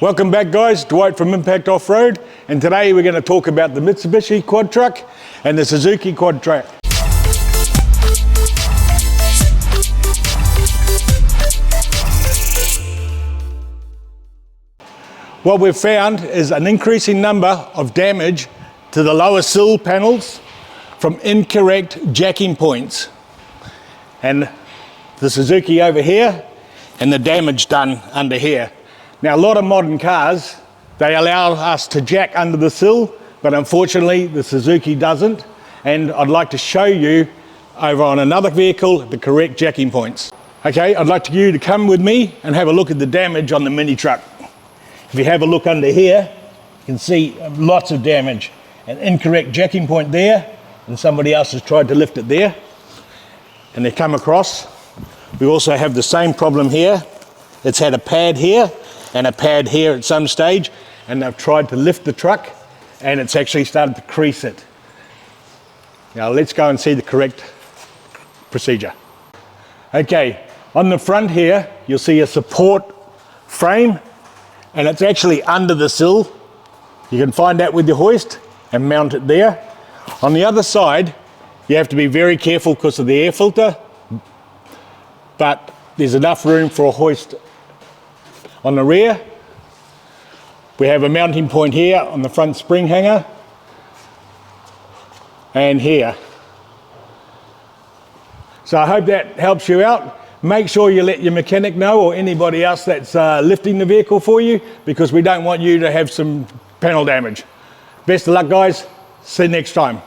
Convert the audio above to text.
Welcome back guys, Dwight from Impact Off-Road, and today we're going to talk about the Mitsubishi quad truck and the Suzuki quad truck. What we've found is an increasing number of damage to the lower sill panels from incorrect jacking points. And the Suzuki over here and the damage done under here. Now a lot of modern cars, they allow us to jack under the sill, but unfortunately the Suzuki doesn't. And I'd like to show you over on another vehicle the correct jacking points. Okay, I'd like you to come with me and have a look at the damage on the mini truck. If you have a look under here, you can see lots of damage. An incorrect jacking point there, and somebody else has tried to lift it there, and they come across. We also have the same problem here. It's had a pad here and a pad here at some stage, and they've tried to lift the truck and it's actually started to crease it. Now let's go and see the correct procedure. Okay, on the front here you'll see a support frame, and it's actually under the sill. You can find that with your hoist and mount it there. On the other side you have to be very careful because of the air filter, but there's enough room for a hoist. On the rear, we have a mounting point here on the front spring hanger and here. So I hope that helps you out. Make sure you let your mechanic know or anybody else that's lifting the vehicle for you, because we don't want you to have some panel damage. Best of luck guys, see you next time.